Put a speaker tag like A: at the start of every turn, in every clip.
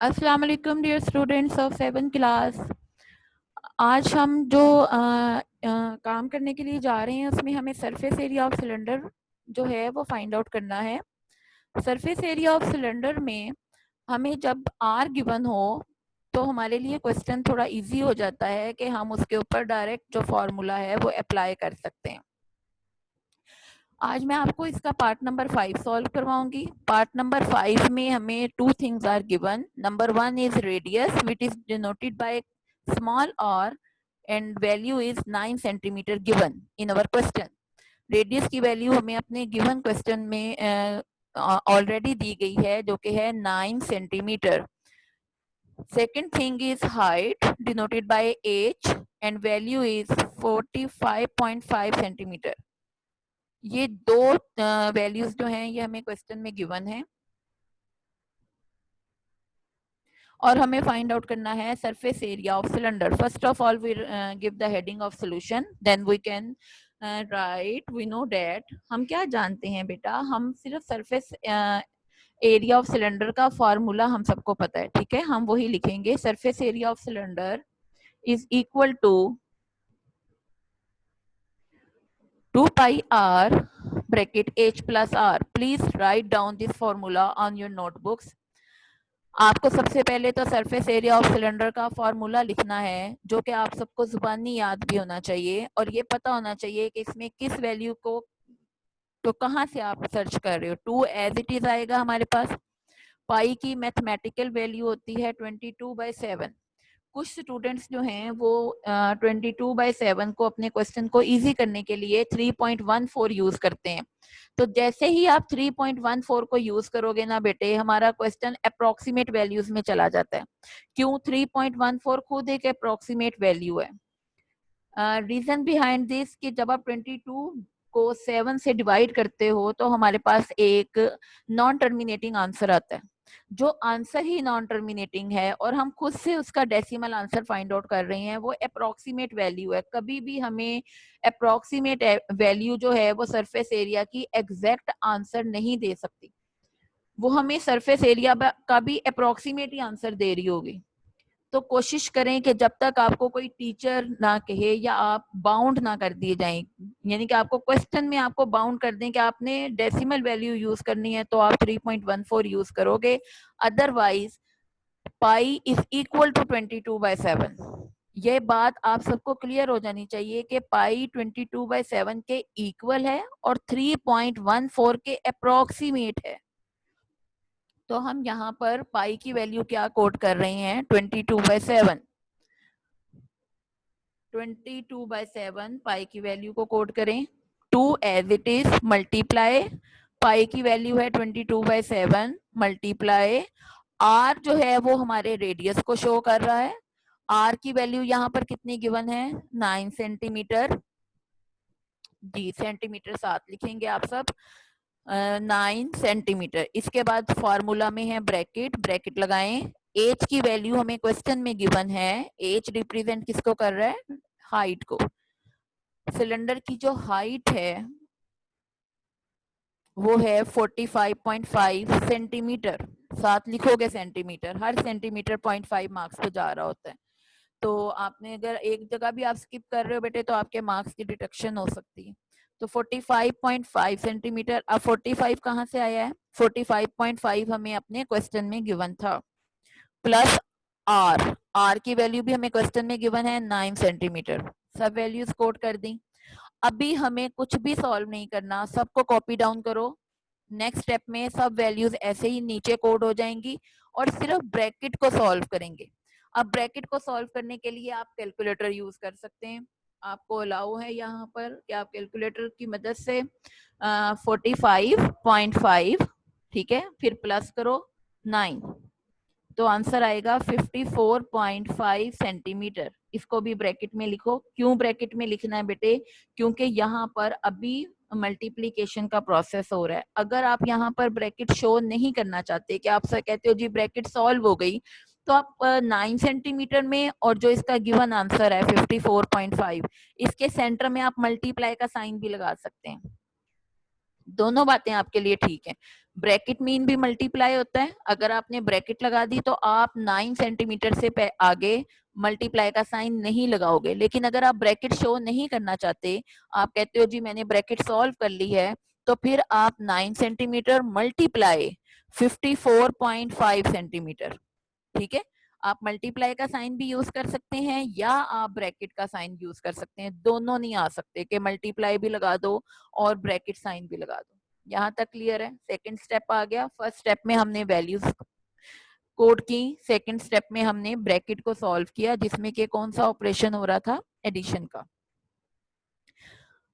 A: अस्सलाम वालेकुम dear students of 7th class. आज हम जो काम करने के लिए जा रहे हैं उसमें हमें सरफेस एरिया ऑफ सिलेंडर जो है वो फाइंड आउट करना है। सरफेस एरिया ऑफ सिलेंडर में हमें जब आर गिवन हो तो हमारे लिए क्वेश्चन थोड़ा इजी हो जाता है कि हम उसके ऊपर डायरेक्ट जो फॉर्मूला है वो अप्लाई कर सकते हैं। आज मैं आपको इसका पार्ट नंबर 5 सॉल्व करवाऊंगी। पार्ट नंबर 5 में हमें two things are given. Number 1 is radius which is denoted by small r and value is 9 centimetre given in our question. Radius की वैल्यू हमें अपने गिवन क्वेश्चन में ऑलरेडी दी गई है जो कि है 9 centimetre. Second thing is height denoted by h and value is 45.5 centimetre. ये दो वैल्यूज जो हैं ये हमें क्वेश्चन में गिवन है और हमें फाइंड आउट करना है surface area of cylinder. First of all we give the heading of solution, then we can write. We know that हम क्या जानते हैं बेटा, हम सिर्फ सरफेस एरिया ऑफ सिलेंडर का फॉर्मूला हम सबको पता है, ठीक है, हम वही लिखेंगे। Surface area of cylinder is equal to 2 pi r bracket h plus r. Please write down this formula on your notebooks. आपको सबसे पहले तो सरफेस एरिया ऑफ सिलेंडर का फॉर्मूला लिखना है जो कि आप सबको जुबानी याद भी होना चाहिए और ये पता होना चाहिए कि इसमें किस वैल्यू को तो कहाँ से आप सर्च कर रहे हो। 2 एज इट इज आएगा हमारे पास। पाई की मैथमेटिकल वैल्यू होती है 22/7। कुछ स्टूडेंट्स जो हैं वो 22/7 को अपने क्वेश्चन को इजी करने के लिए 3.14 यूज करते हैं। तो जैसे ही आप 3.14 को यूज करोगे ना बेटे, हमारा क्वेश्चन अप्रोक्सीमेट वैल्यूज में चला जाता है। क्यों? 3.14 खुद एक अप्रोक्सीमेट वैल्यू है। रीजन बिहाइंड दिस कि जब आप 22 को 7 से डिवाइड करते हो तो हमारे पास एक नॉन टर्मिनेटिंग आंसर आता है। जो आंसर ही नॉन टर्मिनेटिंग है और हम खुद से उसका डेसिमल आंसर फाइंड आउट कर रहे हैं, वो अप्रोक्सीमेट वैल्यू है। कभी भी हमें अप्रोक्सीमेट वैल्यू जो है वो सरफेस एरिया की एग्जैक्ट आंसर नहीं दे सकती, वो हमें सरफेस एरिया का भी अप्रोक्सीमेट ही आंसर दे रही होगी। तो कोशिश करें कि जब तक आपको कोई टीचर ना कहे या आप बाउंड ना कर दिए जाएं, यानी कि आपको क्वेश्चन में आपको बाउंड कर दें कि आपने डेसिमल वैल्यू यूज करनी है तो आप 3.14 यूज करोगे, otherwise pi is equal to 22/7। ये बात आप सबको क्लियर हो जानी चाहिए कि पाई 22/7 के इक्वल है और 3.14 के अप्रोक्सीमेट है। तो हम यहाँ पर पाई की वैल्यू क्या कोट कर रहे हैं? 22/7। 22/7 पाई की वैल्यू को कोट करें। 2 एज इट इज मल्टीप्लाई, पाई की वैल्यू है 22/7 मल्टीप्लाई आर जो है वो हमारे रेडियस को शो कर रहा है। आर की वैल्यू यहाँ पर कितनी गिवन है? 9 सेंटीमीटर। जी, सेंटीमीटर साथ लिखेंगे आप सब। 9 सेंटीमीटर। इसके बाद फॉर्मूला में है ब्रैकेट, ब्रैकेट लगाएं। एच की वैल्यू हमें क्वेश्चन में गिवन है। एच रिप्रेजेंट किसको कर रहा है? हाइट को। सिलेंडर की जो हाइट है वो है 45.5 सेंटीमीटर। साथ लिखोगे सेंटीमीटर, हर सेंटीमीटर 0.5 मार्क्स पे जा रहा होता है। तो आपने अगर एक जगह भी आप स्किप कर रहे हो बेटे तो आपके मार्क्स की डिडक्शन हो सकती है। तो 45.5 सेंटीमीटर। अब 45 कहाँ से आया है? 45.5 हमें अपने क्वेश्चन में गिवन था, प्लस आर। आर की वैल्यू भी हमें क्वेश्चन में गिवन है 9 सेंटीमीटर। सब वैल्यूज कोट कर दी। अभी हमें कुछ भी सॉल्व नहीं करना, सबको कॉपी डाउन करो। नेक्स्ट स्टेप में सब वैल्यूज ऐसे ही नीचे कोड हो जाएंगी और सिर्फ ब्रैकेट को सॉल्व करेंगे। अब ब्रैकेट को सॉल्व करने के लिए आप कैलकुलेटर यूज कर सकते हैं। आपको अलाउ है यहाँ पर कि आप कैलकुलेटर की मदद से 45.5, ठीक है, फिर प्लस करो 9, तो आंसर आएगा 54.5 सेंटीमीटर। इसको भी ब्रैकेट में लिखो। क्यों ब्रैकेट में लिखना है बेटे? क्योंकि यहाँ पर अभी मल्टीप्लीकेशन का प्रोसेस हो रहा है। अगर आप यहाँ पर ब्रैकेट शो नहीं करना चाहते कि आप सर कहते हो जी ब्रैकेट सॉल्व हो गई, तो आप 9 सेंटीमीटर में और जो इसका गिवन आंसर है 54.5, इसके सेंटर में आप मल्टीप्लाई का साइन भी लगा सकते हैं। दोनों बातें आपके लिए ठीक है। ब्रैकेट मीन भी मल्टीप्लाई होता है, अगर आपने ब्रैकेट लगा दी तो आप 9 सेंटीमीटर से आगे मल्टीप्लाई का साइन नहीं लगाओगे। लेकिन अगर आप ब्रैकेट शो नहीं करना चाहते, आप कहते हो जी मैंने ब्रैकेट सॉल्व कर ली है, तो फिर आप 9 सेंटीमीटर मल्टीप्लाई 54.5 सेंटीमीटर, ठीक है। आप मल्टीप्लाई का साइन भी यूज कर सकते हैं या आप ब्रैकेट का साइन यूज कर सकते हैं, दोनों नहीं आ सकते कि मल्टीप्लाई भी लगा दो और ब्रैकेट साइन भी लगा दो। यहाँ तक क्लियर है? सेकंड स्टेप आ गया। फर्स्ट स्टेप में हमने वैल्यूज कोड की, सेकंड स्टेप में हमने ब्रैकेट को सॉल्व किया, जिसमें कि कौन सा ऑपरेशन हो रहा था? एडिशन का।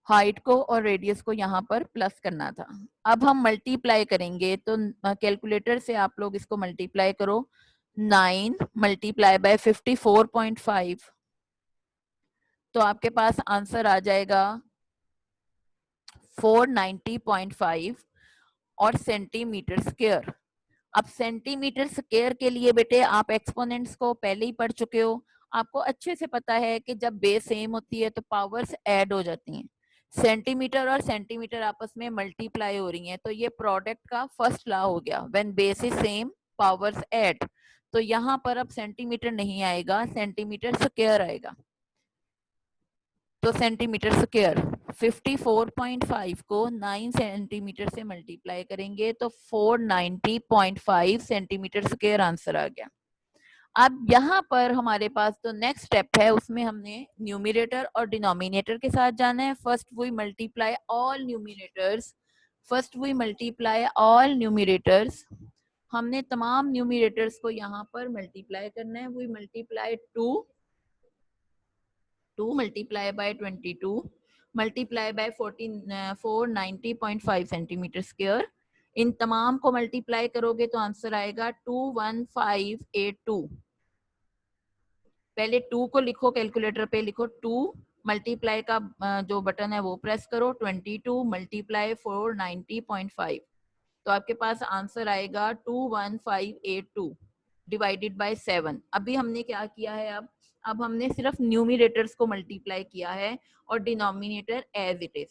A: हाइट को और रेडियस को यहाँ पर प्लस करना था। अब हम मल्टीप्लाई करेंगे, तो कैलकुलेटर से आप लोग इसको मल्टीप्लाई करो। 9 मल्टीप्लाई बाय 54.5, तो आपके पास आंसर आ जाएगा 490.5 और सेंटीमीटर स्क्वायर। अब सेंटीमीटर स्क्वायर के लिए बेटे आप एक्सपोनेंट्स को पहले ही पढ़ चुके हो, आपको अच्छे से पता है कि जब बेस सेम होती है तो पावर्स ऐड हो जाती हैं। सेंटीमीटर और सेंटीमीटर आपस में मल्टीप्लाई हो रही हैं, तो ये प्रोडक्ट का फर्स्ट लॉ हो गया, when base is same powers add. तो यहाँ पर अब सेंटीमीटर नहीं आएगा, सेंटीमीटर स्क्वायर आएगा। तो सेंटीमीटर स्क्वायर 54.5 को 9 सेंटीमीटर से मल्टीप्लाई करेंगे तो 490.5 सेंटीमीटर स्क्वायर आंसर आ गया। अब यहाँ पर हमारे पास तो नेक्स्ट स्टेप है, उसमें हमने न्यूमरेटर और डिनोमिनेटर के साथ जाना है। First we multiply all numerators, first we multiply all numerators. हमने तमाम न्यूमरेटर्स को यहाँ पर मल्टीप्लाई करना है। We multiply 2 multiply by 22 multiply by 490.5 centimetre square. इन तमाम को मल्टीप्लाई करोगे तो आंसर आएगा 21582। पहले 2 को लिखो, कैलकुलेटर पे लिखो 2, मल्टीप्लाई का जो बटन है वो प्रेस करो, 22 मल्टीप्लाई 490.5, तो आपके पास आंसर आएगा 21582 डिवाइडेड बाय 7। अभी हमने क्या किया है? अब हमने सिर्फ न्यूमरेटर्स को मल्टीप्लाई किया है और denominator as it is.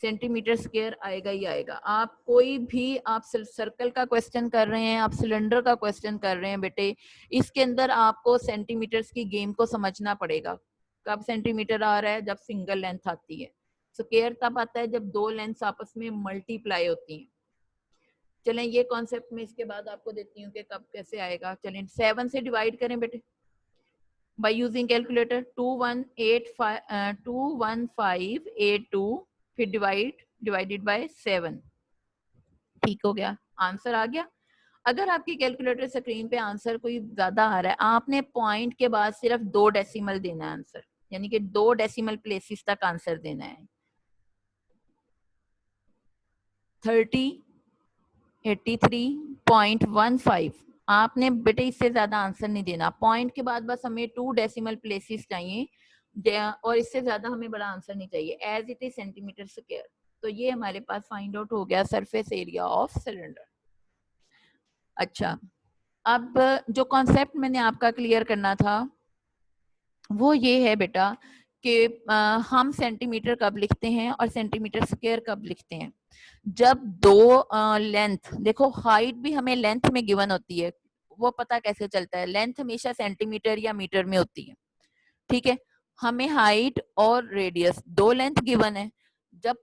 A: Centimetre square आएगा ही आएगा। आप कोई भी आप सर्कल का क्वेश्चन कर रहे हैं, आप सिलेंडर का क्वेश्चन कर रहे हैं बेटे, इसके अंदर आपको सेंटीमीटर्स की गेम को समझना पड़ेगा। कब सेंटीमीटर आ रहा है? जब सिंगल लेंथ आती है। स्क्वायर तब आता है जब दो लेंथ आपस में मल्टीप्लाई होती हैं। चलें ये कॉन्सेप्ट में इसके बाद आपको देती हूँ कि कब कैसे आएगा। चलें 7 से डिवाइड करें बेटे by using calculator। 21582 फिर डिवाइडेड बाय 7, ठीक हो गया, आंसर आ गया। अगर आपकी कैलकुलेटर स्क्रीन पे आंसर कोई ज्यादा आ रहा है, आपने पॉइंट के बाद सिर्फ 2 डेसिमल देना है आंसर, यानी कि 2 डेसिमल प्लेसेस तक आंसर देना है। 3083.15 आपने बेटे इससे ज्यादा आंसर नहीं देना। पॉइंट के बाद बस हमें 2 डेसिमल प्लेसेस चाहिए और इससे ज्यादा हमें बड़ा आंसर नहीं चाहिए। As it is centimetre square. तो ये हमारे पास फाइंड आउट हो गया सरफेस एरिया ऑफ सिलेंडर। अच्छा, अब जो कॉन्सेप्ट मैंने आपका क्लियर करना था वो ये है बेटा कि हम सेंटीमीटर कब लिखते हैं और सेंटीमीटर स्क्वायर कब लिखते हैं। जब दो लेंथ, देखो हाइट भी हमें लेंथ में गिवन होती है, वो पता कैसे चलता है? लेंथ हमेशा सेंटीमीटर या मीटर में होती है, ठीक है। हमें हाइट और रेडियस दो लेंथ गिवन है। जब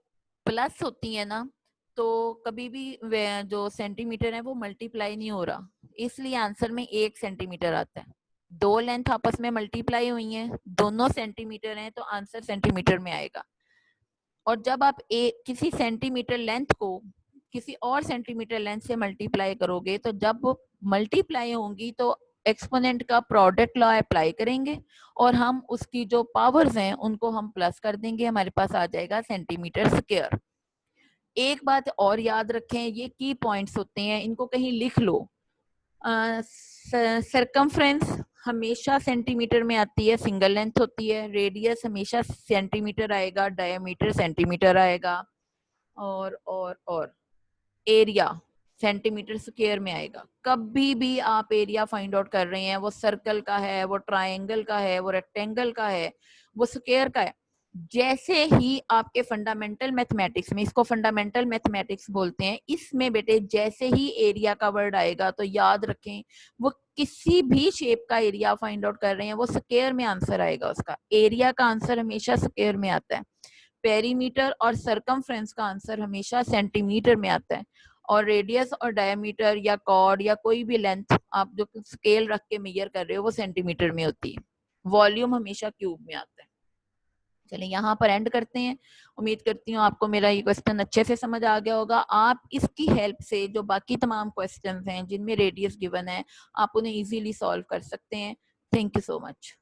A: प्लस होती है ना, तो कभी भी जो सेंटीमीटर है वो मल्टीप्लाई नहीं हो रहा, इसलिए आंसर में 1 सेंटीमीटर आता है। दो लेंथ आपस में मल्टीप्लाई हुई हैं, दोनों सेंटीमीटर हैं, तो आंसर सेंटीमीटर में आएगा। और जब आप किसी सेंटीमीटर लेंथ को किसी और सेंटीमीटर लेंथ से मल्टीप्लाई करोगे, तो जब मल्टीप्लाई होंगी तो एक्सपोनेंट का प्रोडक्ट लॉ अप्लाई करेंगे और हम उसकी जो पावर्स हैं उनको हम प्लस कर देंगे, हमारे पास आ जाएगा सेंटीमीटर स्क्वायर। एक बात और याद रखें, ये की पॉइंट्स होते हैं, इनको कहीं लिख लो। सरकमफ्रेंस हमेशा सेंटीमीटर में आती है, सिंगल लेंथ होती है। रेडियस हमेशा सेंटीमीटर आएगा, डायमीटर सेंटीमीटर आएगा, और एरिया सेंटीमीटर स्क्वायर में आएगा। कभी भी आप एरिया फाइंड आउट कर रहे हैं, वो सर्कल का है, वो ट्रायंगल का है, वो रेक्टेंगल का है, वो स्क्वायर का है, जैसे ही आपके फंडामेंटल मैथमेटिक्स में, इसको फंडामेंटल मैथमेटिक्स बोलते हैं, इसमें बेटे जैसे ही एरिया का वर्ड आएगा तो याद रखें वो किसी भी शेप का एरिया फाइंड आउट कर रहे हैं वो स्क्वायर में आंसर आएगा। उसका एरिया का आंसर हमेशा स्क्वायर में आता है, पेरीमीटर और सरकमफ्रेंस का आंसर हमेशा सेंटीमीटर में आता है, और रेडियस और डायमीटर या कॉर्ड या कोई भी लेंथ आप जो स्केल रख के मेजर कर रहे हो वो सेंटीमीटर में होती है, वॉल्यूम हमेशा क्यूब में आता है। चलिए यहाँ पर एंड करते हैं। उम्मीद करती हूँ आपको मेरा ये क्वेश्चन अच्छे से समझ आ गया होगा। आप इसकी हेल्प से जो बाकी तमाम क्वेश्चंस हैं जिनमें रेडियस गिवन है आप उन्हें इजीली सॉल्व कर सकते हैं। Thank you so much.